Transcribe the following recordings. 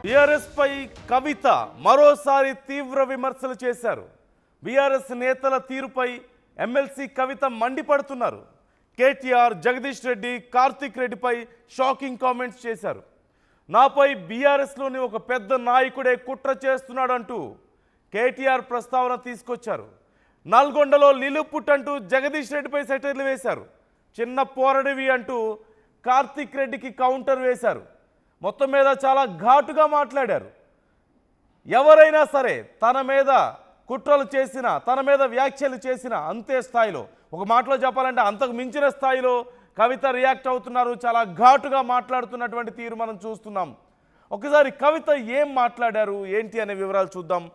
BRS పై కవిత మరోసారి తీవ్ర విమర్శలు చేశారు. బీఆర్ఎస్ నేతల తీరుపై ఎమ్మెల్సీ కవిత మండిపడుతున్నారు. కేటీఆర్, జగదీష్ రెడ్డి, కార్తిక్ రెడ్డిపై షాకింగ్ కామెంట్స్ చేశారు. నాపై బీఆర్ఎస్లోని ఒక పెద్ద నాయకుడే కుట్ర చేస్తున్నాడంటూ కేటీఆర్ ప్రస్తావన తీసుకొచ్చారు. నల్గొండలో లిలుపుట్ అంటూ జగదీష్ రెడ్డిపై సెటైర్లు వేశారు. చిన్న పోరడివి అంటూ కార్తిక్ రెడ్డికి కౌంటర్ వేశారు. మొత్తం మీద చాలా ఘాటుగా మాట్లాడారు. ఎవరైనా సరే తన మీద కుట్రలు చేసినా, తన మీద వ్యాఖ్యలు చేసినా అంతే స్థాయిలో, ఒక మాటలో చెప్పాలంటే అంతకు మించిన స్థాయిలో కవిత రియాక్ట్ అవుతున్నారు. చాలా ఘాటుగా మాట్లాడుతున్నటువంటి తీరు మనం చూస్తున్నాం. ఒకసారి కవిత ఏం మాట్లాడారు ఏంటి అనే వివరాలు చూద్దాం.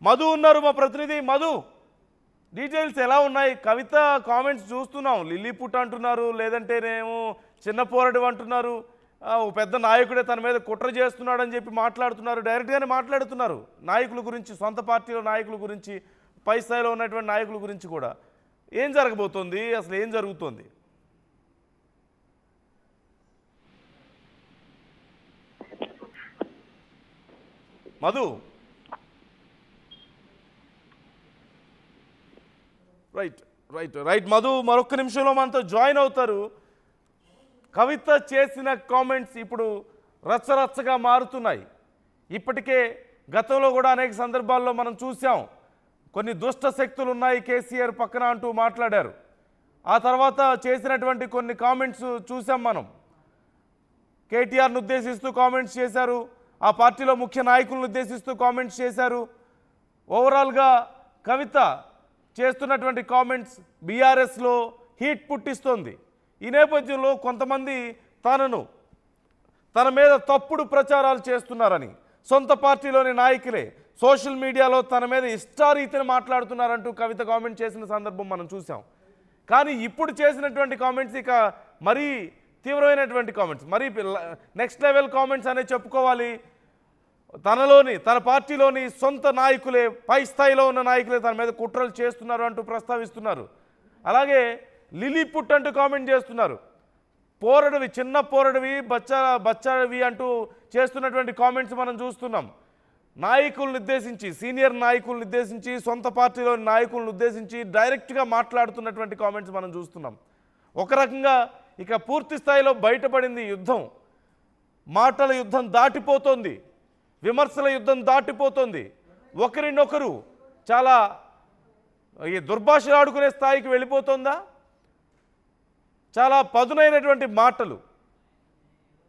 మధు ఉన్నారు, మా ప్రతినిధి మధు. డీటెయిల్స్ ఎలా ఉన్నాయి? కవిత కామెంట్స్ చూస్తున్నాం. లిల్లీపుట్ అంటున్నారు, లేదంటేనేమో చిన్న పోరాడు అంటున్నారు, ఓ పెద్ద నాయకుడే తన మీద కుట్ర చేస్తున్నాడు అని చెప్పి మాట్లాడుతున్నారు. డైరెక్ట్గానే మాట్లాడుతున్నారు నాయకుల గురించి, సొంత పార్టీలో నాయకుల గురించి, పై స్థాయిలో ఉన్నటువంటి నాయకుల గురించి కూడా. ఏం జరగబోతోంది, అసలు ఏం జరుగుతోంది? మధు రైట్ మధు మరొక నిమిషంలో మనతో జాయిన్ అవుతారు. కవిత చేసిన కామెంట్స్ ఇప్పుడు రచ్చరచ్చగా మారుతున్నాయి. ఇప్పటికే గతంలో కూడా అనేక సందర్భాల్లో మనం చూసాం. కొన్ని దుష్ట శక్తులు ఉన్నాయి కేసీఆర్ పక్కన అంటూ మాట్లాడారు. ఆ తర్వాత చేసినటువంటి కొన్ని కామెంట్స్ చూసాం మనం. కేటీఆర్ను ఉద్దేశిస్తూ కామెంట్స్ చేశారు, ఆ పార్టీలో ముఖ్య నాయకులను ఉద్దేశిస్తూ కామెంట్స్ చేశారు. ఓవరాల్గా కవిత చేస్తున్నటువంటి కామెంట్స్ బీఆర్ఎస్లో హీట్ పుట్టిస్తోంది. ఈ నేపథ్యంలో కొంతమంది తన మీద తప్పుడు ప్రచారాలు చేస్తున్నారని, సొంత పార్టీలోని నాయకులే సోషల్ మీడియాలో తన మీద ఇష్టారీతిని మాట్లాడుతున్నారంటూ కవిత కామెంట్ చేసిన సందర్భం మనం చూసాం. కానీ ఇప్పుడు చేసినటువంటి కామెంట్స్ ఇక మరీ తీవ్రమైనటువంటి కామెంట్స్, మరీ నెక్స్ట్ లెవెల్ కామెంట్స్ అనే చెప్పుకోవాలి. తన పార్టీలోని సొంత నాయకులే, పై స్థాయిలో ఉన్న నాయకులే తన మీద కుట్రలు చేస్తున్నారు అంటూ ప్రస్తావిస్తున్నారు. అలాగే లిలీపుట్ అంటూ కామెంట్ చేస్తున్నారు. పోరడివి, చిన్న పోరడివి, బచ్చావి అంటూ చేస్తున్నటువంటి కామెంట్స్ మనం చూస్తున్నాం. నాయకులను ఉద్దేశించి, సీనియర్ నాయకులను ఉద్దేశించి, సొంత పార్టీలోని నాయకులను ఉద్దేశించి డైరెక్ట్గా మాట్లాడుతున్నటువంటి కామెంట్స్ మనం చూస్తున్నాం. ఒక రకంగా ఇక పూర్తి స్థాయిలో బయటపడింది యుద్ధం. మాటల యుద్ధం దాటిపోతోంది, విమర్శల యుద్ధం దాటిపోతుంది. ఒకరినొకరు చాలా దుర్భాషలు ఆడుకునే స్థాయికి వెళ్ళిపోతుందా? చాలా పదునైనటువంటి మాటలు,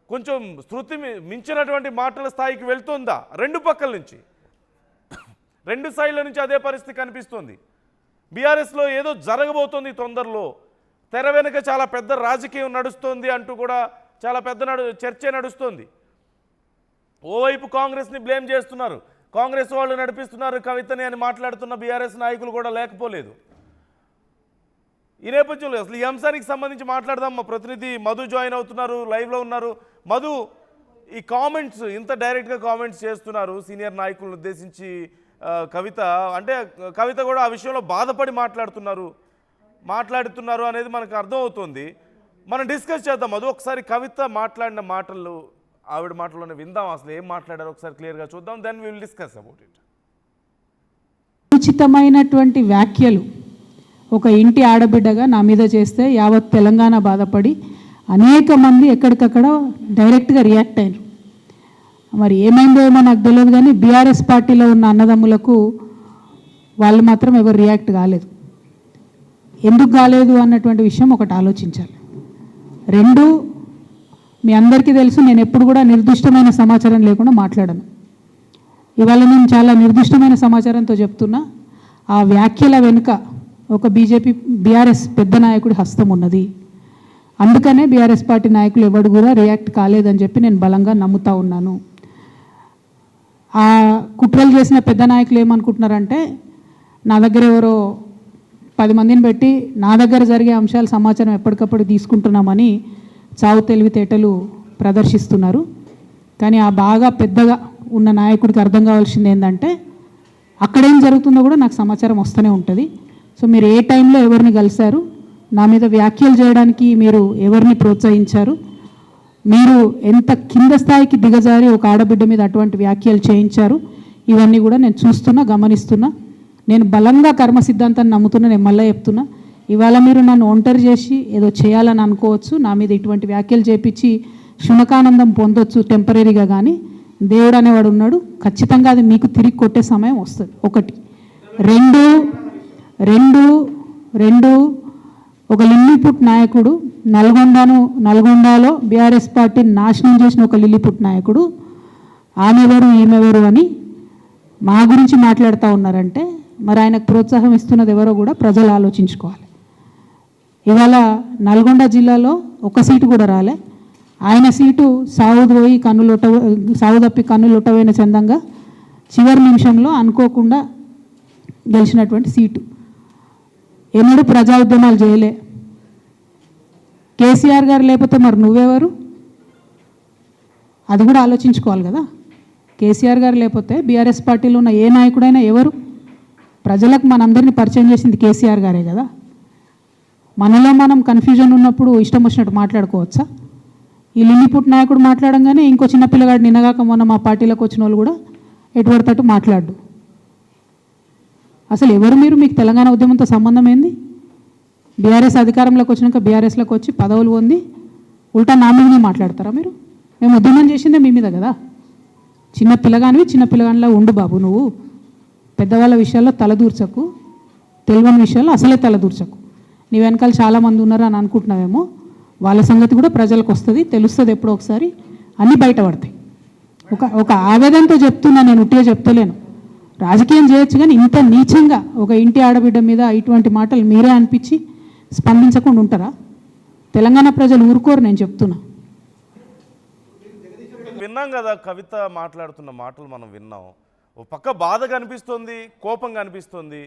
కొంచెం శృతి మించినటువంటి మాటల స్థాయికి వెళ్తుందా? రెండు పక్కల నుంచి, రెండు సైడ్ల నుంచి అదే పరిస్థితి కనిపిస్తుంది. బీఆర్ఎస్లో ఏదో జరగబోతోంది తొందరలో, తెర వెనుక చాలా పెద్ద రాజకీయం నడుస్తోంది అంటూ కూడా చాలా పెద్ద చర్చ నడుస్తోంది. ఓవైపు కాంగ్రెస్ని బ్లేమ్ చేస్తున్నారు, కాంగ్రెస్ వాళ్ళు నడిపిస్తున్నారు కవితని అని మాట్లాడుతున్న బీఆర్ఎస్ నాయకులు కూడా లేకపోలేదు. ఈ నేపథ్యంలో అసలు ఈ అంశానికి సంబంధించి మాట్లాడదాం. మా ప్రతినిధి మధు జాయిన్ అవుతున్నారు, లైవ్లో ఉన్నారు. మధు, ఈ కామెంట్స్, ఇంత డైరెక్ట్గా కామెంట్స్ చేస్తున్నారు సీనియర్ నాయకులను ఉద్దేశించి కవిత, అంటే కవిత కూడా ఆ విషయంలో బాధపడి మాట్లాడుతున్నారు అనేది మనకు అర్థమవుతుంది. మనం డిస్కస్ చేద్దాం మధు. ఒకసారి కవిత మాట్లాడిన మాటలు, ఆవిడ మాటల్లోనే విందాం. అసలు ఏం మాట్లాడారో ఒకసారి క్లియర్గా చూద్దాం, then we will discuss about it. ఉచితమైనటువంటి వ్యాఖ్యలు ఒక ఇంటి ఆడబిడ్డగా నా మీద చేస్తే యావత్ తెలంగాణ బాధపడి అనేక మంది ఎక్కడికక్కడ డైరెక్ట్గా రియాక్ట్ అయ్యారు. మరి ఏమైందో ఏమో నాకు తెలియదు, కానీ బీఆర్ఎస్ పార్టీలో ఉన్న అన్నదమ్ములకు వాళ్ళు మాత్రం ఎవరు రియాక్ట్ కాలేదు. ఎందుకు కాలేదు అన్నటువంటి విషయం ఒకటి ఆలోచించాలి. రెండు, మీ అందరికీ తెలుసు, నేను ఎప్పుడు కూడా నిర్దిష్టమైన సమాచారం లేకుండా మాట్లాడను. ఇవాళ నేను చాలా నిర్దిష్టమైన సమాచారంతో చెప్తున్నా. ఆ వ్యాఖ్యల వెనుక ఒక బీఆర్ఎస్ పెద్ద నాయకుడి హస్తం ఉన్నది. అందుకనే బీఆర్ఎస్ పార్టీ నాయకులు ఎవరు కూడా రియాక్ట్ కాలేదని చెప్పి నేను బలంగా నమ్ముతా ఉన్నాను. ఆ కుట్రలు చేసిన పెద్ద నాయకులు ఏమనుకుంటున్నారంటే, నా దగ్గర ఎవరో 10 మందిని పెట్టి నా దగ్గర జరిగే అంశాల సమాచారం ఎప్పటికప్పుడు తీసుకుంటున్నామని చావు తెలివితేటలు ప్రదర్శిస్తున్నారు. కానీ ఆ బాగా పెద్దగా ఉన్న నాయకుడికి అర్థం కావాల్సింది ఏంటంటే, అక్కడేం జరుగుతుందో కూడా నాకు సమాచారం వస్తూనే ఉంటుంది. సో మీరు ఏ టైంలో ఎవరిని కలిశారు, నా మీద వ్యాఖ్యలు చేయడానికి మీరు ఎవరిని ప్రోత్సహించారు, మీరు ఎంత కింద స్థాయికి దిగజారి ఒక ఆడబిడ్డ మీద అటువంటి వ్యాఖ్యలు చేయించారు, ఇవన్నీ కూడా నేను చూస్తున్నా, గమనిస్తున్నా. నేను బలంగా కర్మ సిద్ధాంతాన్ని నమ్ముతున్నా. నేను మళ్ళీ చెప్తున్నా, ఇవాళ మీరు నన్ను ఒంటరి చేసి ఏదో చేయాలని అనుకోవచ్చు, నా మీద ఇటువంటి వ్యాఖ్యలు చేపించి శునకానందం పొందొచ్చు టెంపరీగా, కానీ దేవుడు అనేవాడు ఉన్నాడు. ఖచ్చితంగా అది మీకు తిరిగి కొట్టే సమయం వస్తుంది. ఒకటి. రెండు ఒక లిల్లీపుట్ నాయకుడు, నల్గొండలో బీఆర్ఎస్ పార్టీని నాశనం చేసిన ఒక లిల్లీపుట్ నాయకుడు ఆమెవరు ఈమెవరు అని మా గురించి మాట్లాడుతూ ఉన్నారంటే మరి ఆయనకు ప్రోత్సాహం ఇస్తున్నది ఎవరో కూడా ప్రజలు ఆలోచించుకోవాలి. ఇవాళ నల్గొండ జిల్లాలో ఒక సీటు కూడా రాలే. ఆయన సీటు సావు తప్పి కన్నులొట్టబోయిన చందంగా చివరి నిమిషంలో అనుకోకుండా గెలిచినటువంటి సీటు. ఎన్నడూ ప్రజా ఉద్యమాలు చేయలే. కేసీఆర్ గారు లేకపోతే మరి నువ్వెవరు? అది కూడా ఆలోచించుకోవాలి కదా. కేసీఆర్ గారు లేకపోతే బీఆర్ఎస్ పార్టీలో ఉన్న ఏ నాయకుడైనా ఎవరు? ప్రజలకు మనందరినీ పరిచయం చేసింది కేసీఆర్ గారే కదా. మనలో మనం కన్ఫ్యూజన్ ఉన్నప్పుడు ఇష్టం వచ్చినట్టు మాట్లాడుకోవచ్చా? ఈ లిల్లీపుట్ నాయకుడు మాట్లాడంగానే ఇంకో చిన్న పిల్లగాడు నిన్నగాక మొన్న మా పార్టీలోకి వచ్చిన వాళ్ళు కూడా ఎటువడతట్టు మాట్లాడు. అసలు ఎవరు మీరు? మీకు తెలంగాణ ఉద్యమంతో సంబంధం ఏంది? బీఆర్ఎస్ అధికారంలోకి వచ్చినాక బీఆర్ఎస్లోకి వచ్చి పదవులు పొంది ఉల్టా నా మీదనే మాట్లాడతారా మీరు? మేము ఉద్యమం చేసిందే మీ మీద కదా. చిన్న పిల్లగానిలా ఉండు బాబు. నువ్వు పెద్దవాళ్ళ విషయాల్లో తలదూర్చకు, తెలియని విషయాల్లో అసలే తలదూర్చకు. నీ వెనకాల చాలామంది ఉన్నారు అని అనుకుంటున్నావేమో. వాళ్ళ సంగతి కూడా ప్రజలకు వస్తుంది, తెలుస్తుంది. ఎప్పుడో ఒకసారి అన్నీ బయటపడతాయి. ఒక ఆవేదనతో చెప్తున్నా, నేను ఉట్టిగా చెప్తలేను. రాజకీయం చేయొచ్చు, కానీ ఇంత నీచంగా ఒక ఇంటి ఆడబిడ్డ మీద ఇటువంటి మాటలు మీరే అనిపించి స్పందించకుండా ఉంటారా? తెలంగాణ ప్రజలు ఊరుకోరు, నేను చెప్తున్నా. విన్నాం కదా, కవిత మాట్లాడుతున్న మాటలు మనం విన్నాం. ఓ పక్క బాధ కనిపిస్తుంది, కోపం కనిపిస్తుంది.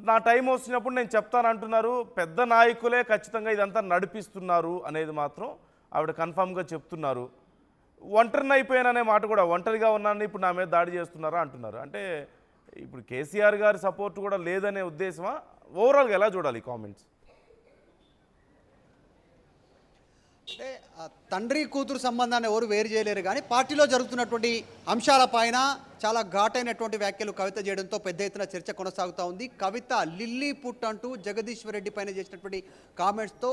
నా టైం వచ్చినప్పుడు నేను చెప్తాను అంటున్నారు. పెద్ద నాయకులే ఖచ్చితంగా ఇదంతా నడిపిస్తున్నారు అనేది మాత్రం ఆవిడ కన్ఫామ్గా చెప్తున్నారు. ఒంటరిని అయిపోయాననే మాట కూడా, ఒంటరిగా ఉన్నాను ఇప్పుడు నా మీద దాడి చేస్తున్నారా అంటున్నారు. అంటే ఇప్పుడు కేసీఆర్ గారి సపోర్ట్ కూడా లేదనే ఉద్దేశమా? ఓవరాల్గా ఎలా చూడాలి ఈ కామెంట్స్? అంటే తండ్రి కూతురు సంబంధాన్ని ఎవరు వేరు చేయలేరు, కానీ పార్టీలో జరుగుతున్నటువంటి అంశాలపైన చాలా ఘాటైనటువంటి వ్యాఖ్యలు కవిత చేయడంతో పెద్ద ఎత్తున చర్చ కొనసాగుతూ ఉంది. కవిత లిల్లీపుట్ అంటూ జగదీశ్వర్ రెడ్డి పైన చేసినటువంటి కామెంట్స్తో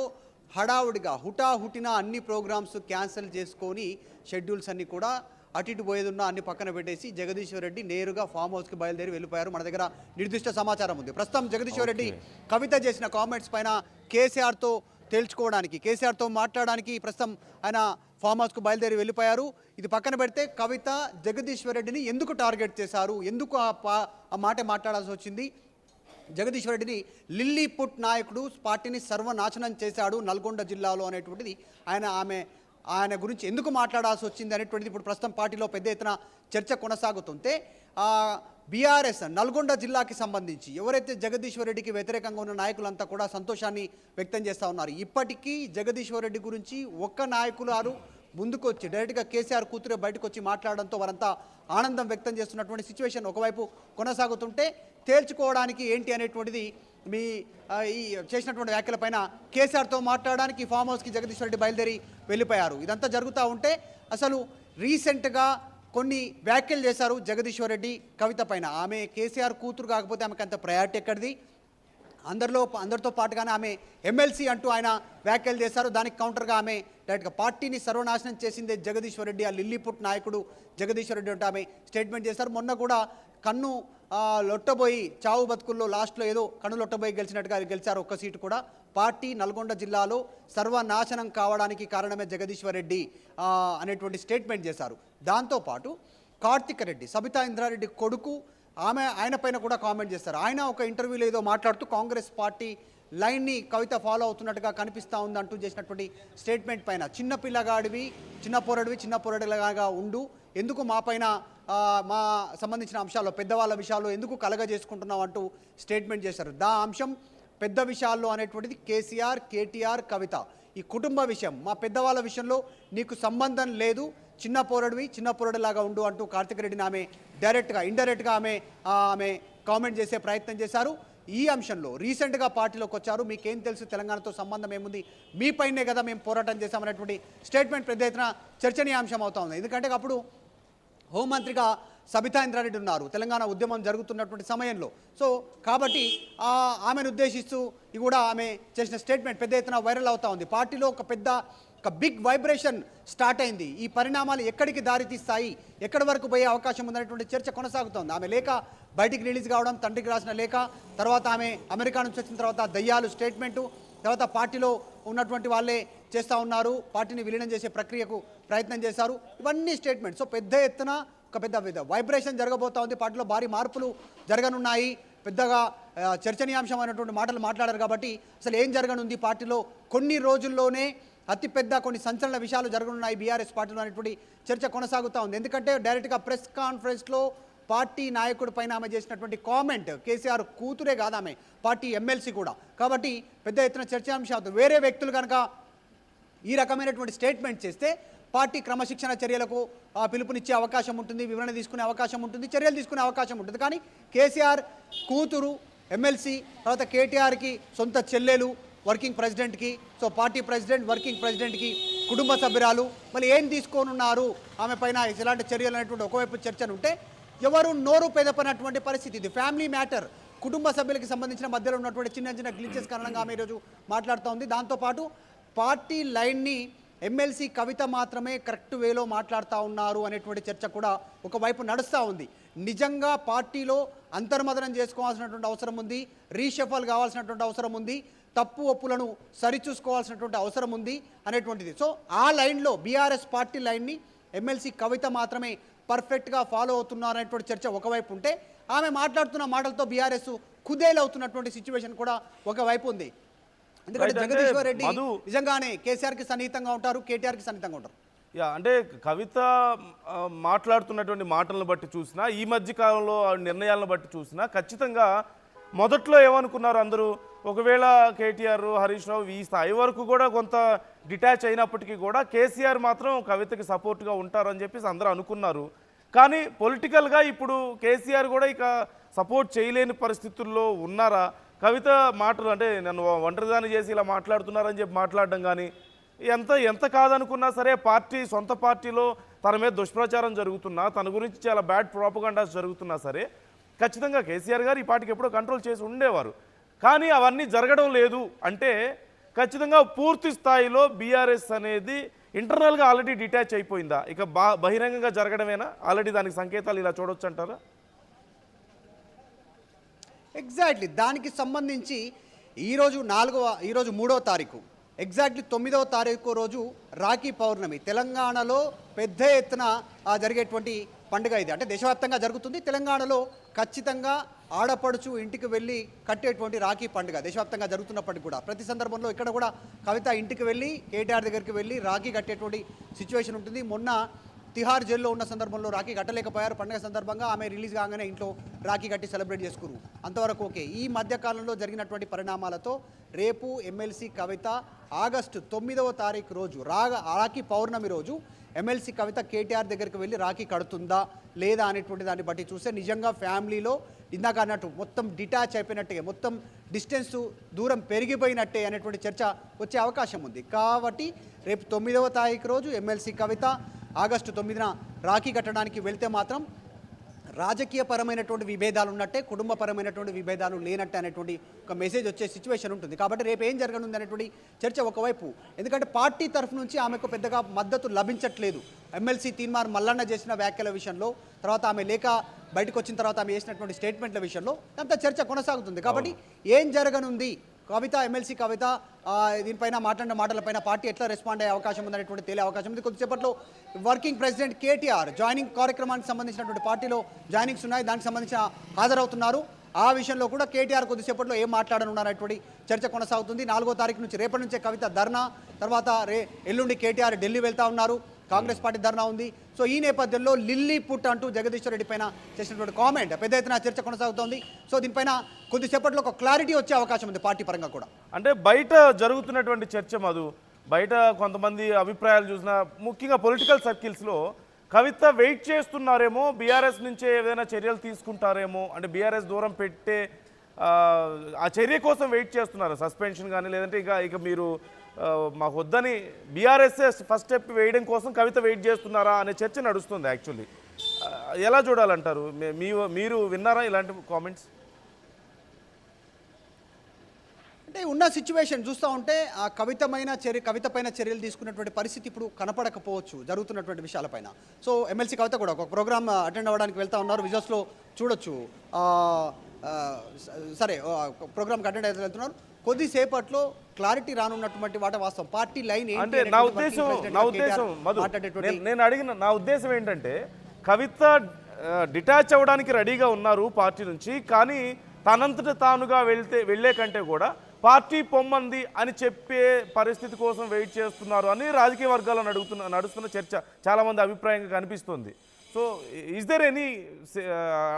హడావుడిగా హుటాహుటిన అన్ని ప్రోగ్రామ్స్ క్యాన్సిల్ చేసుకొని షెడ్యూల్స్ అన్నీ కూడా అటు ఇటు పోయేదున్నా అన్ని పక్కన పెట్టేసి జగదీశ్వర్ రెడ్డి నేరుగా ఫామ్ హౌస్కి బయలుదేరి వెళ్ళిపోయారు. మన దగ్గర నిర్దిష్ట సమాచారం ఉంది. ప్రస్తుతం జగదీశ్వర్ రెడ్డి కవిత చేసిన కామెంట్స్ పైన కేసీఆర్తో తేల్చుకోవడానికి, కేసీఆర్తో మాట్లాడడానికి ప్రస్తుతం ఆయన ఫామ్ హౌస్కు బయలుదేరి వెళ్ళిపోయారు. ఇది పక్కన పెడితే కవిత జగదీశ్వర్ రెడ్డిని ఎందుకు టార్గెట్ చేశారు, ఎందుకు ఆ మాట మాట్లాడాల్సి వచ్చింది, జగదీశ్వర్ రెడ్డిని లిల్లీపుట్ నాయకుడు పార్టీని సర్వనాశనం చేశాడు నల్గొండ జిల్లాలో అనేటువంటిది ఆయన గురించి ఎందుకు మాట్లాడాల్సి వచ్చింది అనేటువంటిది ఇప్పుడు ప్రస్తుతం పార్టీలో పెద్ద ఎత్తున చర్చ కొనసాగుతుంటే బీఆర్ఎస్ నల్గొండ జిల్లాకి సంబంధించి ఎవరైతే జగదీశ్వర్ రెడ్డికి వ్యతిరేకంగా ఉన్న నాయకులంతా కూడా సంతోషాన్ని వ్యక్తం చేస్తూ ఉన్నారు. ఇప్పటికీ జగదీశ్వర్ రెడ్డి గురించి ఒక్క నాయకులు ముందుకు వచ్చి డైరెక్ట్గా కేసీఆర్ కూతురే బయటకు వచ్చి మాట్లాడడంతో వారంతా ఆనందం వ్యక్తం చేస్తున్నటువంటి సిచ్యువేషన్ ఒకవైపు కొనసాగుతుంటే, తేల్చుకోవడానికి ఏంటి అనేటువంటిది మీ ఈ చేసినటువంటి వ్యాఖ్యలపైన కేసీఆర్తో మాట్లాడడానికి ఫామ్ హౌస్కి జగదీశ్వర్ రెడ్డి బయలుదేరి వెళ్ళిపోయారు. ఇదంతా జరుగుతూ ఉంటే అసలు రీసెంట్గా కొన్ని వ్యాఖ్యలు చేశారు జగదీశ్వర్ రెడ్డి కవిత పైన. ఆమె కేసీఆర్ కూతురు కాకపోతే ఆమెకు అంత ప్రయారిటీ ఎక్కడిది, అందరితో పాటుగానే ఆమె ఎమ్మెల్సీ అంటూ ఆయన వ్యాఖ్యలు చేశారు. దానికి కౌంటర్గా ఆమె డైరెక్ట్గా పార్టీని సర్వనాశనం చేసిందే జగదీశ్వర్ రెడ్డి, ఆ లిల్లీపుట్ నాయకుడు జగదీశ్వర్ రెడ్డి అంటూ ఆమె స్టేట్మెంట్ చేశారు. మొన్న కూడా కన్ను లొట్టబోయి చావు బతుకుల్లో లాస్ట్లో ఏదో కన్ను లొట్టబోయి గెలిచినట్టుగా గెలిచారు ఒక్క సీటు కూడా. పార్టీ నల్గొండ జిల్లాలో సర్వనాశనం కావడానికి కారణమే జగదీశ్వర్ రెడ్డి అనేటువంటి స్టేట్మెంట్ చేశారు. దాంతోపాటు కార్తిక్ రెడ్డి, సబితా ఇంద్రారెడ్డి కొడుకు, ఆయన పైన కూడా కామెంట్ చేస్తారు. ఆయన ఒక ఇంటర్వ్యూలో ఏదో మాట్లాడుతూ కాంగ్రెస్ పార్టీ లైన్ని కవిత ఫాలో అవుతున్నట్టుగా కనిపిస్తూ ఉందంటూ చేసినటువంటి స్టేట్మెంట్ పైన చిన్న పోరడిలాగా ఉండు, ఎందుకు మా పైన మా సంబంధించిన అంశాల్లో పెద్దవాళ్ళ విషయాల్లో ఎందుకు కలగజేసుకుంటున్నావు అంటూ స్టేట్మెంట్ చేశారు. అంశం పెద్ద విషయాల్లో అనేటువంటిది కేసీఆర్, కేటీఆర్, కవిత ఈ కుటుంబ విషయం, మా పెద్దవాళ్ళ విషయంలో నీకు సంబంధం లేదు, చిన్న పోరడిలాగా ఉండు అంటూ కార్తిక్ రెడ్డిని ఆమె డైరెక్ట్గా ఇండైరెక్ట్గా ఆమె కామెంట్ చేసే ప్రయత్నం చేశారు. ఈ అంశంలో రీసెంట్గా పార్టీలోకి వచ్చారు, మీకేం తెలుసు, తెలంగాణతో సంబంధం ఏముంది, మీ పైనే కదా మేము పోరాటం చేశామనేటువంటి స్టేట్మెంట్ పెద్ద ఎత్తున చర్చనీయాంశం అవుతా ఉంది. ఎందుకంటే అప్పుడు హోంమంత్రిగా సబితా ఇంద్రారెడ్డి ఉన్నారు తెలంగాణ ఉద్యమం జరుగుతున్నటువంటి సమయంలో. సో కాబట్టి ఆమెను ఉద్దేశిస్తూ కూడా ఆమె చేసిన స్టేట్మెంట్ పెద్ద ఎత్తున వైరల్ అవుతా ఉంది. పార్టీలో ఒక బిగ్ వైబ్రేషన్ స్టార్ట్ అయింది. ఈ పరిణామాలు ఎక్కడికి దారితీస్తాయి, ఎక్కడి వరకు పోయే అవకాశం ఉందనేటువంటి చర్చ కొనసాగుతోంది. ఆమె లేఖ బయటికి రిలీజ్ కావడం, తండ్రికి రాసిన లేఖ, తర్వాత ఆమె అమెరికా నుంచి వచ్చిన తర్వాత దయ్యాలు స్టేట్మెంటు, తర్వాత పార్టీలో ఉన్నటువంటి వాళ్ళే చేస్తూ ఉన్నారు, పార్టీని విలీనం చేసే ప్రక్రియకు ప్రయత్నం చేశారు, ఇవన్నీ స్టేట్మెంట్. సో పెద్ద ఎత్తున ఒక పెద్ద వైబ్రేషన్ జరగబోతా ఉంది. పార్టీలో భారీ మార్పులు జరగనున్నాయి. పెద్దగా చర్చనీయాంశమైనటువంటి మాటలు మాట్లాడారు. కాబట్టి అసలు ఏం జరగనుంది పార్టీలో, కొన్ని రోజుల్లోనే అతిపెద్ద కొన్ని సంచలన విషయాలు జరగనున్నాయి బీఆర్ఎస్ పార్టీలో అనేటువంటి చర్చ కొనసాగుతూ ఉంది. ఎందుకంటే డైరెక్ట్గా ప్రెస్ కాన్ఫరెన్స్లో పార్టీ నాయకుడి పైన ఆమె చేసినటువంటి కామెంట్, కేసీఆర్ కూతురే కాదు ఆమె, పార్టీ ఎమ్మెల్సీ కూడా. కాబట్టి పెద్ద ఎత్తున చర్చాంశం అవుతుంది. వేరే వ్యక్తులు కనుక ఈ రకమైనటువంటి స్టేట్మెంట్ చేస్తే పార్టీ క్రమశిక్షణ చర్యలకు పిలుపునిచ్చే అవకాశం ఉంటుంది, వివరణ తీసుకునే అవకాశం ఉంటుంది, చర్యలు తీసుకునే అవకాశం ఉంటుంది. కానీ కేసీఆర్ కూతురు ఎమ్మెల్సీ, తర్వాత కేటీఆర్కి సొంత చెల్లెలు వర్కింగ్ ప్రెసిడెంట్కి, సో పార్టీ ప్రెసిడెంట్ వర్కింగ్ ప్రెసిడెంట్కి కుటుంబ సభ్యురాలు, మళ్ళీ ఏం తీసుకోనున్నారు ఆమె పైన ఇలాంటి చర్యలు అనేటువంటి ఒకవైపు చర్చను ఉంటే ఎవరు నోరు పెదపనటువంటి పరిస్థితి. ఇది ఫ్యామిలీ మ్యాటర్, కుటుంబ సభ్యులకి సంబంధించిన మధ్యలో ఉన్నటువంటి చిన్న చిన్న గ్లిచెస్ కారణంగా ఆమె ఈరోజు మాట్లాడుతూ ఉంది. దాంతోపాటు పార్టీ లైన్ని ఎమ్మెల్సీ కవిత మాత్రమే కరెక్ట్ వేలో మాట్లాడుతూ ఉన్నారు అనేటువంటి చర్చ కూడా ఒకవైపు నడుస్తూ ఉంది. నిజంగా పార్టీలో అంతర్మదనం చేసుకోవాల్సినటువంటి అవసరం ఉంది, రీషఫల్ కావాల్సినటువంటి అవసరం ఉంది, తప్పు ఒప్పులను సరిచూసుకోవాల్సినటువంటి అవసరం ఉంది అనేటువంటిది. సో ఆ లైన్లో బీఆర్ఎస్ పార్టీ లైన్ని ఎమ్మెల్సీ కవిత మాత్రమే పర్ఫెక్ట్గా ఫాలో అవుతున్నారనేటువంటి చర్చ ఒకవైపు ఉంటే, ఆమె మాట్లాడుతున్న మాటలతో బీఆర్ఎస్ కుదేలవుతున్నటువంటి సిచ్యువేషన్ కూడా ఒకవైపు ఉంది. ఎందుకంటే జగదీశ్వర్ రెడ్డి నిజంగానే కేసీఆర్కి సన్నిహితంగా ఉంటారు, కేటీఆర్కి సన్నిహితంగా ఉంటారు. అంటే కవిత మాట్లాడుతున్నటువంటి మాటలను బట్టి చూసినా, ఈ మధ్య కాలంలో నిర్ణయాలను బట్టి చూసినా ఖచ్చితంగా మొదట్లో ఏమనుకున్నారు అందరూ, ఒకవేళ కేటీఆర్, హరీష్ రావు ఈ స్థాయి వరకు కూడా కొంత డిటాచ్ అయినప్పటికీ కూడా కేసీఆర్ మాత్రం కవితకి సపోర్ట్గా ఉంటారని చెప్పేసి అందరూ అనుకున్నారు. కానీ పొలిటికల్గా ఇప్పుడు కేసీఆర్ కూడా ఇక సపోర్ట్ చేయలేని పరిస్థితుల్లో ఉన్నారా? కవిత మాటలు అంటే నన్ను ఒంటరిదాన్ని చేసి ఇలా మాట్లాడుతున్నారని చెప్పి మాట్లాడడం కానీ, ఎంత కాదనుకున్నా సరే సొంత పార్టీలో తన మీద దుష్ప్రచారం జరుగుతున్నా, తన గురించి చాలా బ్యాడ్ ప్రోపగండాస్ జరుగుతున్నా సరే ఖచ్చితంగా కేసీఆర్ గారు ఈ పార్టీకి ఎప్పుడో కంట్రోల్ చేసి ఉండేవారు. కానీ అవన్నీ జరగడం లేదు అంటే ఖచ్చితంగా పూర్తి స్థాయిలో బీఆర్ఎస్ అనేది ఇంటర్నల్గా ఆల్రెడీ డిటాచ్ అయిపోయిందా, ఇక బహిరంగంగా జరగడమేనా ఆల్రెడీ దానికి సంకేతాలు ఇలా చూడొచ్చు అంటారా? ఎగ్జాక్ట్లీ దానికి సంబంధించి ఈరోజు 3వ తారీఖు, ఎగ్జాక్ట్లీ 9వ తారీఖు రోజు రాఖీ పౌర్ణమి తెలంగాణలో పెద్ద ఎత్తున జరిగేటువంటి పండుగ ఇది. అంటే దేశవ్యాప్తంగా జరుగుతుంది, తెలంగాణలో ఖచ్చితంగా ఆడపడుచు ఇంటికి వెళ్ళి కట్టేటువంటి రాఖీ పండుగ దేశవ్యాప్తంగా జరుగుతున్నప్పటికీ కూడా ప్రతి సందర్భంలో ఇక్కడ కూడా కవిత ఇంటికి వెళ్ళి కేటీఆర్ దగ్గరికి వెళ్ళి రాఖీ కట్టేటువంటి సిచ్యువేషన్ ఉంటుంది. మొన్న తిహార్ జైల్లో ఉన్న సందర్భంలో రాఖీ కట్టలేకపోయారు. పండుగ సందర్భంగా ఆమె రిలీజ్ కాగానే ఇంట్లో రాఖీ కట్టి సెలబ్రేట్ చేసుకున్నారు, అంతవరకు ఓకే. ఈ మధ్యకాలంలో జరిగినటువంటి పరిణామాలతో రేపు ఎమ్మెల్సీ కవిత ఆగస్టు 9వ తారీఖు రోజు రాఖీ పౌర్ణమి రోజు ఎమ్మెల్సీ కవిత కేటీఆర్ దగ్గరికి వెళ్ళి రాఖీ కడుతుందా లేదా అనేటువంటి దాన్ని బట్టి చూస్తే నిజంగా ఫ్యామిలీలో ఇందాక అన్నట్టు మొత్తం డిటాచ్ అయిపోయినట్టుగా, మొత్తం డిస్టెన్స్ దూరం పెరిగిపోయినట్టే అనేటువంటి చర్చ వచ్చే అవకాశం ఉంది. కాబట్టి రేపు 9వ తారీఖు రోజు ఎమ్మెల్సీ కవిత ఆగస్టు 9న రాఖీ కట్టడానికి వెళ్తే మాత్రం రాజకీయపరమైనటువంటి విభేదాలు ఉన్నట్టే, కుటుంబపరమైనటువంటి విభేదాలు లేనట్టే అనేటువంటి ఒక మెసేజ్ వచ్చే సిచ్యువేషన్ ఉంటుంది. కాబట్టి రేపు ఏం జరగనుంది అనేటువంటి చర్చ ఒకవైపు, ఎందుకంటే పార్టీ తరఫు నుంచి ఆమెకు పెద్దగా మద్దతు లభించట్లేదు. ఎమ్మెల్సీ తీన్మార్ మల్లన్న చేసిన వ్యాఖ్యల విషయంలో, తర్వాత ఆమె లేఖ బయటకు వచ్చిన తర్వాత ఆమె చేసినటువంటి స్టేట్మెంట్ల విషయంలో అంత చర్చ కొనసాగుతుంది. కాబట్టి ఏం జరగనుంది, కవిత ఎమ్మెల్సీ కవిత దీనిపైన మాట్లాడిన మాటలపైన పార్టీ ఎట్లా రెస్పాండ్ అయ్యే అవకాశం ఉందనేటువంటి తేలే అవకాశం ఉంది. కొద్దిసేపట్లో వర్కింగ్ ప్రెసిడెంట్ కేటీఆర్ జాయినింగ్ కార్యక్రమానికి సంబంధించినటువంటి పార్టీలో జాయినింగ్స్ ఉన్నాయి, దానికి సంబంధించిన హాజరవుతున్నారు. ఆ విషయంలో కూడా కేటీఆర్ కొద్దిసేపట్లో ఏం మాట్లాడనున్నారనేటువంటి చర్చ కొనసాగుతుంది. 4వ తారీఖు నుంచి రేపటి నుంచే కవిత ధర్నా, తర్వాత ఎల్లుండి కేటీఆర్ ఢిల్లీ వెళ్తా ఉన్నారు, కాంగ్రెస్ పార్టీ ధర్నా ఉంది. సో ఈ నేపథ్యంలో లిల్లీ పుట్ అంటూ జగదీశ్వర్ రెడ్డి పైన చేసినటువంటి కామెంట్ పెద్ద ఎత్తున చర్చ కొనసాగుతోంది. సో దీనిపైన కొద్దిసేపట్లో ఒక క్లారిటీ వచ్చే అవకాశం ఉంది పార్టీ పరంగా కూడా. అంటే బయట జరుగుతున్నటువంటి చర్చ మధు, బయట కొంతమంది అభిప్రాయాలు చూసినా ముఖ్యంగా పొలిటికల్ సర్కిల్స్లో కవిత వెయిట్ చేస్తున్నారేమో, బీఆర్ఎస్ నుంచే ఏదైనా చర్యలు తీసుకుంటారేమో, అంటే బీఆర్ఎస్ దూరం పెట్టే ఆ చర్య కోసం వెయిట్ చేస్తున్నారు, సస్పెన్షన్ కానీ లేదంటే ఇక మీరు మాకు వద్దని బీఆర్ఎస్ ఫస్ట్ స్టెప్ వేయడం కోసం కవిత వెయిట్ చేస్తున్నారా అనే చర్చ నడుస్తుంది యాక్చువల్లీ. ఎలా చూడాలంటారు? మీరు విన్నారా ఇలాంటి కామెంట్స్? అంటే ఉన్న సిచ్యువేషన్ చూస్తూ ఉంటే ఆ కవిత పైన చర్యలు తీసుకున్నటువంటి పరిస్థితి ఇప్పుడు కనపడకపోవచ్చు జరుగుతున్నటువంటి విషయాలపైన. సో ఎమ్మెల్సీ కవిత కూడా ఒక ప్రోగ్రామ్ అటెండ్ అవ్వడానికి వెళ్తా ఉన్నారు, విజువల్స్లో చూడొచ్చు. సరే, ప్రోగ్రామ్కి అటెండ్ అయితే వెళ్తున్నారు. కొద్దిసేపట్లో క్లారిటీ రానున్నటువంటి వాస్తవం. పార్టీ లైన్ అంటే నా ఉద్దేశం ఏంటంటే కవిత డిటాచ్ అవ్వడానికి రెడీగా ఉన్నారు పార్టీ నుంచి, కానీ తనంతట తానుగా వెళ్ళే కంటే కూడా పార్టీ పొమ్మంది అని చెప్పే పరిస్థితి కోసం వెయిట్ చేస్తున్నారు అని రాజకీయ వర్గాల్లో నడుస్తున్న చర్చ చాలామంది అభిప్రాయంగా కనిపిస్తుంది. సో ఈజ్ దేర్ ఎనీ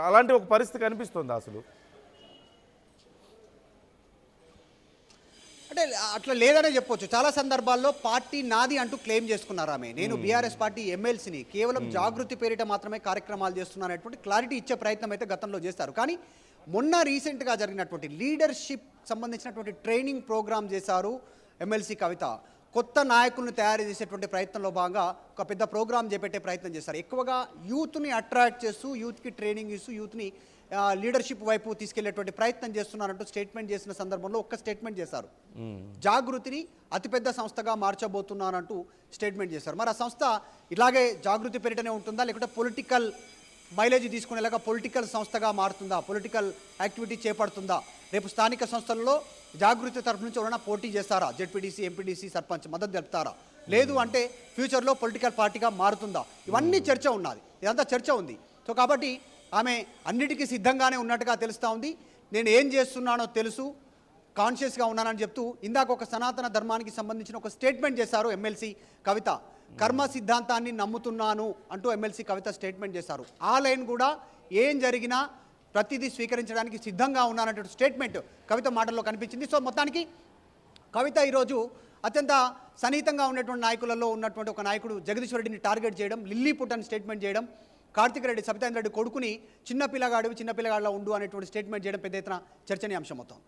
అలాంటి ఒక పరిస్థితి కనిపిస్తుంది అసలు? అంటే అట్లా లేదనే చెప్పొచ్చు. చాలా సందర్భాల్లో పార్టీ నాది అంటూ క్లెయిమ్ చేసుకున్నారు ఆమె. నేను బీఆర్ఎస్ పార్టీ ఎమ్మెల్సీని, కేవలం జాగృతి పేరిట మాత్రమే కార్యక్రమాలు చేస్తున్నారనేటువంటి క్లారిటీ ఇచ్చే ప్రయత్నం అయితే గతంలో చేస్తారు. కానీ మొన్న రీసెంట్గా జరిగినటువంటి లీడర్షిప్ సంబంధించినటువంటి ట్రైనింగ్ ప్రోగ్రామ్ చేశారు ఎమ్మెల్సీ కవిత. కొత్త నాయకులను తయారు చేసేటువంటి ప్రయత్నంలో భాగంగా ఒక పెద్ద ప్రోగ్రామ్ చేపట్టే ప్రయత్నం చేశారు. ఎక్కువగా యూత్ని అట్రాక్ట్ చేస్తూ, యూత్కి ట్రైనింగ్ ఇస్తూ, యూత్ని లీడర్షిప్ వైపు తీసుకెళ్లేటువంటి ప్రయత్నం చేస్తున్నారంటూ స్టేట్మెంట్ చేసిన సందర్భంలో ఒక్క స్టేట్మెంట్ చేశారు, జాగృతిని అతిపెద్ద సంస్థగా మార్చబోతున్నానంటూ స్టేట్మెంట్ చేశారు. మరి ఆ సంస్థ ఇలాగే జాగృతి పేరిటనే ఉంటుందా, లేకుంటే పొలిటికల్ మైలేజ్ తీసుకునేలాగా పొలిటికల్ సంస్థగా మారుతుందా, పొలిటికల్ యాక్టివిటీ చేపడుతుందా? రేపు స్థానిక సంస్థల్లో జాగృతి తరఫు నుంచి ఎవరైనా పోటీ చేస్తారా? జెడ్పీటీసీ, ఎంపీటీసీ, సర్పంచ్ మద్దతు తెలుపుతారా? లేదు అంటే ఫ్యూచర్లో పొలిటికల్ పార్టీగా మారుతుందా? ఇవన్నీ చర్చ ఉన్నది, ఇదంతా చర్చ ఉంది. సో కాబట్టి ఆమె అన్నిటికీ సిద్ధంగానే ఉన్నట్టుగా తెలుస్తూ ఉంది. నేను ఏం చేస్తున్నానో తెలుసు, కాన్షియస్గా ఉన్నానని చెప్తూ ఇందాక ఒక సనాతన ధర్మానికి సంబంధించిన ఒక స్టేట్మెంట్ చేశారు ఎమ్మెల్సీ కవిత. కర్మ సిద్ధాంతాన్ని నమ్ముతున్నాను అంటూ ఎమ్మెల్సీ కవిత స్టేట్మెంట్ చేశారు. ఆ లైన్ కూడా ఏం జరిగినా ప్రతిదీ స్వీకరించడానికి సిద్ధంగా ఉన్నానంటే స్టేట్మెంట్ కవిత మాటల్లో కనిపించింది. సో మొత్తానికి కవిత ఈరోజు అత్యంత సన్నిహితంగా ఉన్నటువంటి నాయకులలో ఉన్నటువంటి ఒక నాయకుడు జగదీశ్వర్ రెడ్డిని టార్గెట్ చేయడం, లిల్లీ పుట్ అని స్టేట్మెంట్ చేయడం, కార్తిక్ రెడ్డి, సబితాంద్ర రెడ్డి కొడుకుని చిన్నపిల్లగాడిలా ఉండు అనేటువంటి స్టేట్మెంట్ చేయడం పెద్ద ఎత్తున చర్చనీయాంశం అవుతాం.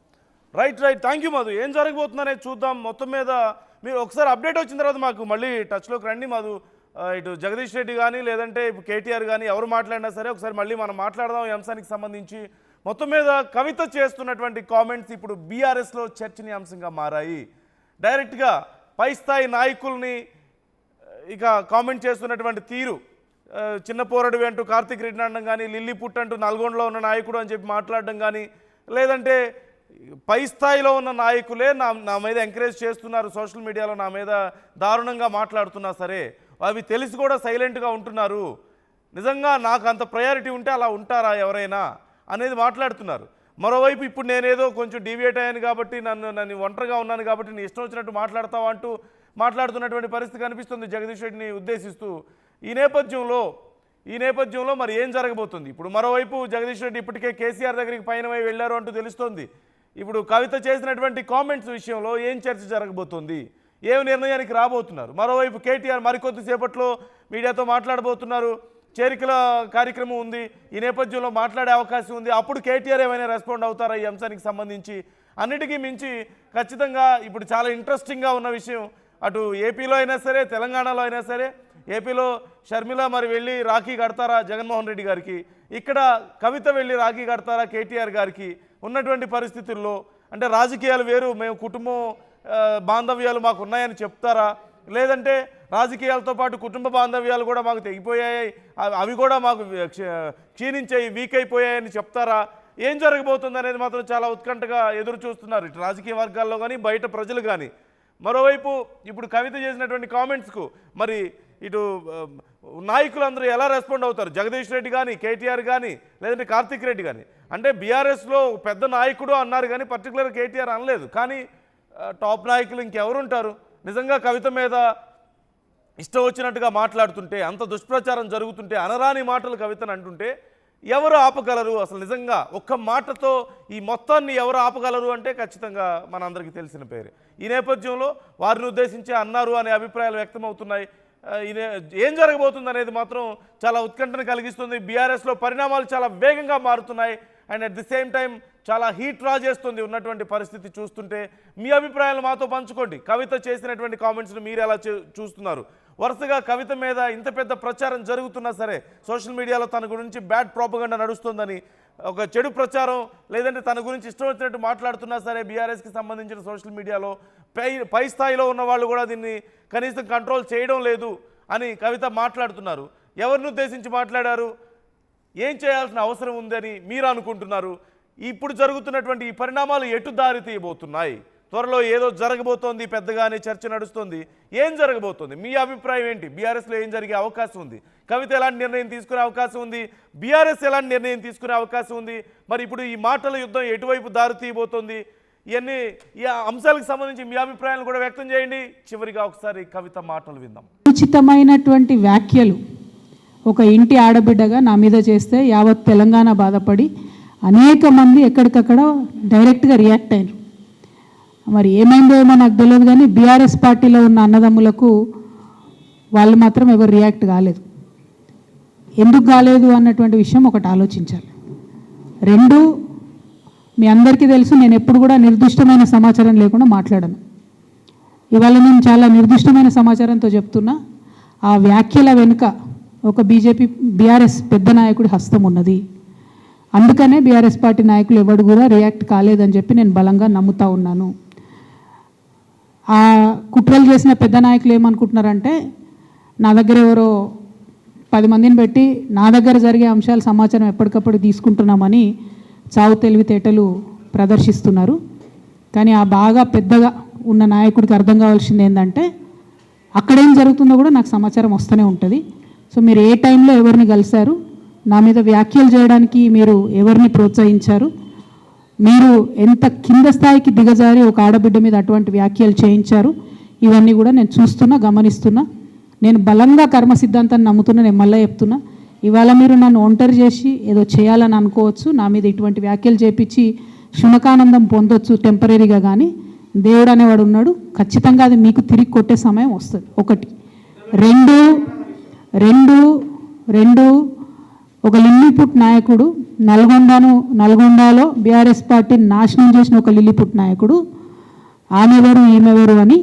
Right, thank you Madhu. ఏం జరగబోతుందనేది చూద్దాం. మొత్తం మీద మీరు ఒకసారి అప్డేట్ వచ్చిన తర్వాత మాకు మళ్ళీ టచ్లోకి రండి మధు. ఇటు జగదీష్ రెడ్డి కానీ లేదంటే ఇప్పుడు కేటీఆర్ కానీ ఎవరు మాట్లాడినా సరే ఒకసారి మళ్ళీ మనం మాట్లాడదాం ఈ అంశానికి సంబంధించి. మొత్తం మీద కవిత చేస్తున్నటువంటి కామెంట్స్ ఇప్పుడు బీఆర్ఎస్లో చర్చనీయాంశంగా మారాయి. డైరెక్ట్గా పై స్థాయి నాయకుల్ని ఇక కామెంట్ చేస్తున్నటువంటి తీరు, చిన్న పోరడు అంటూ కార్తిక్ రెడ్డి అనడం కానీ, లిల్లీ పుట్ అంటూ నల్గొండలో ఉన్న నాయకుడు అని చెప్పి మాట్లాడడం కానీ, లేదంటే పై స్థాయిలో ఉన్న నాయకులే నా మీద ఎంకరేజ్ చేస్తున్నారు, సోషల్ మీడియాలో నా మీద దారుణంగా మాట్లాడుతున్నా సరే అవి తెలిసి కూడా సైలెంట్గా ఉంటున్నారు, నిజంగా నాకు అంత ప్రయారిటీ ఉంటే అలా ఉంటారా ఎవరైనా అనేది మాట్లాడుతున్నారు. మరోవైపు ఇప్పుడు నేనేదో కొంచెం డీవియేట్ అయ్యాను కాబట్టి నన్ను ఒంటరిగా ఉన్నాను కాబట్టి నీ ఇష్టం వచ్చినట్టు మాట్లాడతావా అంటూ మాట్లాడుతున్నటువంటి పరిస్థితి కనిపిస్తుంది జగదీష్ రెడ్డిని ఉద్దేశిస్తూ. ఈ నేపథ్యంలో మరి ఏం జరగబోతుంది? ఇప్పుడు మరోవైపు జగదీష్ రెడ్డి ఇప్పటికే కేసీఆర్ దగ్గరికి పయనమై వెళ్ళారు అంటూ తెలుస్తోంది. ఇప్పుడు కవిత చేసినటువంటి కామెంట్స్ విషయంలో ఏం చర్చ జరగబోతుంది, ఏం నిర్ణయానికి రాబోతున్నారు? మరోవైపు కేటీఆర్ మరికొద్దిసేపట్లో మీడియాతో మాట్లాడబోతున్నారు, చేరికల కార్యక్రమం ఉంది, ఈ నేపథ్యంలో మాట్లాడే అవకాశం ఉంది. అప్పుడు కేటీఆర్ ఏమైనా రెస్పాండ్ అవుతారా ఈ అంశానికి సంబంధించి? అన్నిటికీ మించి ఖచ్చితంగా ఇప్పుడు చాలా ఇంట్రెస్టింగ్గా ఉన్న విషయం, అటు ఏపీలో అయినా సరే తెలంగాణలో అయినా సరే, ఏపీలో షర్మిల మరి వెళ్ళి రాఖీ కడతారా జగన్మోహన్ రెడ్డి గారికి, ఇక్కడ కవిత వెళ్ళి రాఖీ కడతారా కేటీఆర్ గారికి? ఉన్నటువంటి పరిస్థితుల్లో అంటే రాజకీయాలు వేరు, మేము కుటుంబం బాంధవ్యాలు మాకు ఉన్నాయని చెప్తారా, లేదంటే రాజకీయాలతో పాటు కుటుంబ బాంధవ్యాలు కూడా మాకు తెగిపోయాయి, అవి కూడా మాకు క్షీణించాయి, వీక్ అయిపోయాయని చెప్తారా? ఏం జరగబోతుంది అనేది మాత్రం చాలా ఉత్కంఠగా ఎదురు చూస్తున్నారు ఇటు రాజకీయ వర్గాల్లో కానీ బయట ప్రజలు కానీ. మరోవైపు ఇప్పుడు కవిత చేసినటువంటి కామెంట్స్కు మరి ఇటు నాయకులందరూ ఎలా రెస్పాండ్ అవుతారు? జగదీష్ రెడ్డి కానీ, కేటీఆర్ కానీ, లేదంటే కార్తిక్ రెడ్డి కానీ. అంటే బీఆర్ఎస్లో పెద్ద నాయకుడు అన్నారు కానీ పర్టికులర్ కేటీఆర్ అనలేదు, కానీ టాప్ నాయకులు ఇంకెవరు ఉంటారు? నిజంగా కవిత మీద ఇష్టం వచ్చినట్టుగా మాట్లాడుతుంటే, అంత దుష్ప్రచారం జరుగుతుంటే, అనరాని మాటలు కవితను అంటుంటే ఎవరు ఆపగలరు? అసలు నిజంగా ఒక్క మాటతో ఈ మొత్తాన్ని ఎవరు ఆపగలరు అంటే ఖచ్చితంగా మనందరికీ తెలిసిన పేరే. ఈ నేపథ్యంలో వారిని ఉద్దేశించి అన్నారు అనే అభిప్రాయాలు వ్యక్తమవుతున్నాయి. ఏం జరగబోతుంది అనేది మాత్రం చాలా ఉత్కంఠను కలిగిస్తుంది. బీఆర్ఎస్లో పరిణామాలు చాలా వేగంగా మారుతున్నాయి. And at the same time చాలా హీట్ డ్రా చేస్తుంది ఉన్నటువంటి పరిస్థితి చూస్తుంటే. మీ అభిప్రాయాలు మాతో పంచుకోండి. కవిత చేసినటువంటి కామెంట్స్ను మీరు ఎలా చూస్తున్నారు? వరుసగా కవిత మీద ఇంత పెద్ద ప్రచారం జరుగుతున్నా సరే సోషల్ మీడియాలో తన గురించి బ్యాడ్ ప్రోపగండా నడుస్తుందని, ఒక చెడు ప్రచారం, లేదంటే తన గురించి ఇష్టం వచ్చినట్టు మాట్లాడుతున్నా సరే బీఆర్ఎస్కి సంబంధించిన సోషల్ మీడియాలో పై స్థాయిలో ఉన్న వాళ్ళు కూడా దీన్ని కనీసం కంట్రోల్ చేయడం లేదు అని కవిత మాట్లాడుతున్నారు. ఎవరిని ఉద్దేశించి మాట్లాడారు? ఏం చేయాల్సిన అవసరం ఉందని మీరు అనుకుంటున్నారు? ఇప్పుడు జరుగుతున్నటువంటి ఈ పరిణామాలు ఎటు దారి తీయబోతున్నాయి? త్వరలో ఏదో జరగబోతోంది, పెద్దగానే చర్చ నడుస్తుంది. ఏం జరగబోతోంది? మీ అభిప్రాయం ఏంటి? బీఆర్ఎస్లో ఏం జరిగే అవకాశం ఉంది? కవిత ఎలాంటి నిర్ణయం తీసుకునే అవకాశం ఉంది? బీఆర్ఎస్ ఎలాంటి నిర్ణయం తీసుకునే అవకాశం ఉంది? మరి ఇప్పుడు ఈ మాటల యుద్ధం ఎటువైపు దారి తీయబోతోంది? ఇవన్నీ ఈ అంశాలకు సంబంధించి మీ అభిప్రాయాలను కూడా వ్యక్తం చేయండి. చివరిగా ఒకసారి కవిత మాటలు విందాం. ఉచితమైనటువంటి వ్యాఖ్యలు ఒక ఇంటి ఆడబిడ్డగా నా మీద చేస్తే యావత్ తెలంగాణ బాధపడి అనేక మంది ఎక్కడికక్కడ డైరెక్ట్గా రియాక్ట్ అయ్యారు. మరి ఏమైందో ఏమో నాకు తెలియదు, కానీ బీఆర్ఎస్ పార్టీలో ఉన్న అన్నదమ్ములకు వాళ్ళు మాత్రం ఎవరు రియాక్ట్ కాలేదు. ఎందుకు కాలేదు అన్నటువంటి విషయం ఒకటి ఆలోచించాలి. రెండు, మీ అందరికీ తెలుసు, నేను ఎప్పుడు కూడా నిర్దిష్టమైన సమాచారం లేకుండా మాట్లాడను. ఇవాళ నేను చాలా నిర్దిష్టమైన సమాచారంతో చెప్తున్నా. ఆ వ్యాఖ్యల వెనుక ఒక బీఆర్ఎస్ పెద్ద నాయకుడి హస్తం ఉన్నది. అందుకనే బీఆర్ఎస్ పార్టీ నాయకులు ఎవరు కూడా రియాక్ట్ కాలేదని చెప్పి నేను బలంగా నమ్ముతా ఉన్నాను. ఆ కుట్రలు చేసిన పెద్ద నాయకులు ఏమనుకుంటున్నారంటే, నా దగ్గర ఎవరో 10 మందిని పెట్టి నా దగ్గర జరిగే అంశాల సమాచారం ఎప్పటికప్పుడు తీసుకుంటున్నామని చావు తెలివితేటలు ప్రదర్శిస్తున్నారు. కానీ ఆ బాగా పెద్దగా ఉన్న నాయకుడికి అర్థం కావాల్సింది ఏంటంటే, అక్కడేం జరుగుతుందో కూడా నాకు సమాచారం వస్తూనే ఉంటుంది. సో మీరు ఏ టైంలో ఎవరిని కలిశారు, నా మీద వ్యాఖ్యలు చేయడానికి మీరు ఎవరిని ప్రోత్సహించారు, మీరు ఎంత కింద స్థాయికి దిగజారి ఒక ఆడబిడ్డ మీద అటువంటి వ్యాఖ్యలు చేయించారు, ఇవన్నీ కూడా నేను చూస్తున్నా, గమనిస్తున్నా. నేను బలంగా కర్మ సిద్ధాంతాన్ని నమ్ముతున్నా. నేను మళ్ళీ చెప్తున్నా, ఇవాళ మీరు నన్ను ఒంటరి చేసి ఏదో చేయాలని అనుకోవచ్చు, నా మీద ఇటువంటి వ్యాఖ్యలు చేపించి శునకానందం పొందొచ్చు టెంపరీగా, కానీ దేవుడు అనేవాడు ఉన్నాడు. ఖచ్చితంగా అది మీకు తిరిగి కొట్టే సమయం వస్తుంది. ఒకటి. రెండు ఒక లిల్లీపుట్ నాయకుడు, నల్గొండలో బీఆర్ఎస్ పార్టీని నాశనం చేసిన ఒక లిల్లీపుట్ నాయకుడు, ఆమెవరు ఈమెవరు అని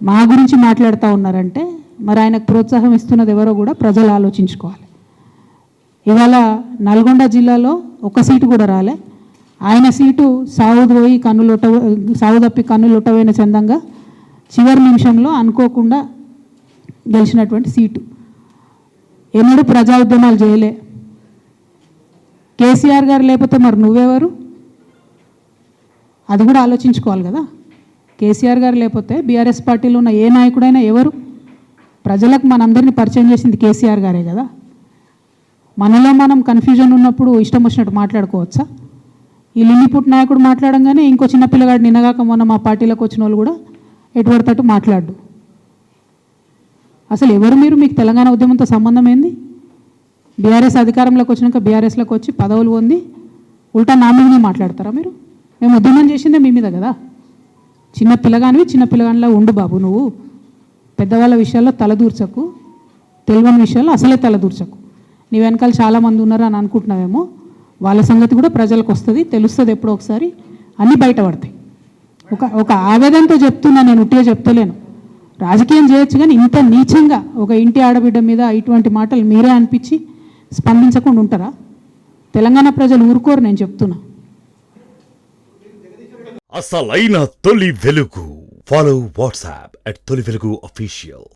మా గురించి మాట్లాడుతూ ఉన్నారంటే, మరి ఆయనకు ప్రోత్సాహం ఇస్తున్నది ఎవరో కూడా ప్రజలు ఆలోచించుకోవాలి. ఇవాళ నల్గొండ జిల్లాలో ఒక సీటు కూడా రాలే. ఆయన సీటు సావు తప్పి కన్నులొట్టవైన చందంగా చివరి నిమిషంలో అనుకోకుండా గెలిచినటువంటి సీటు. ఎన్నడూ ప్రజా ఉద్యమాలు చేయలే. కేసీఆర్ గారు లేకపోతే మరి నువ్వెవరు? అది కూడా ఆలోచించుకోవాలి కదా. కేసీఆర్ గారు లేకపోతే బీఆర్ఎస్ పార్టీలో ఉన్న ఏ నాయకుడైనా ఎవరు? ప్రజలకు మనందరినీ పరిచయం చేసింది కేసీఆర్ గారే కదా. మనలో మనం కన్ఫ్యూజన్ ఉన్నప్పుడు ఇష్టం వచ్చినట్టు మాట్లాడుకోవచ్చా? ఈ లిల్లీపుట్ నాయకుడు మాట్లాడంగానే ఇంకో చిన్న పిల్లగాడు నిన్నగాక మొన్న మా పార్టీలోకి వచ్చిన వాళ్ళు కూడా ఎటువడతట్టు మాట్లాడు. అసలు ఎవరు మీరు? మీకు తెలంగాణ ఉద్యమంతో సంబంధం ఏంది? బీఆర్ఎస్ అధికారంలోకి వచ్చినాక బీఆర్ఎస్లోకి వచ్చి పదవులు పొంది ఉల్టా నా మీదనే మాట్లాడతారా మీరు? మేము ఉద్యమం చేసిందే మీ మీద కదా. చిన్న పిల్లగానిలా ఉండు బాబు. నువ్వు పెద్దవాళ్ళ విషయాల్లో తలదూర్చకు, తెలియని విషయాల్లో అసలే తలదూర్చకు. నీ వెనకాల చాలామంది ఉన్నారు అని అనుకుంటున్నావేమో. వాళ్ళ సంగతి కూడా ప్రజలకు వస్తుంది, తెలుస్తుంది. ఎప్పుడో ఒకసారి అన్నీ బయటపడతాయి. ఒక ఆవేదనతో చెప్తున్నా, నేను ఉట్టిగా చెప్తలేను. రాజకీయం చేయొచ్చు, కానీ ఇంత నీచంగా ఒక ఇంటి ఆడబిడ్డ మీద ఇటువంటి మాటలు మీరే అనిపించి స్పందించకుండా ఉంటారా? తెలంగాణ ప్రజలు ఊరుకోరు, నేను చెప్తున్నా. అసలైన తొలి వెలుగు. ఫాలో వాట్సాప్ @తొలి వెలుగు official.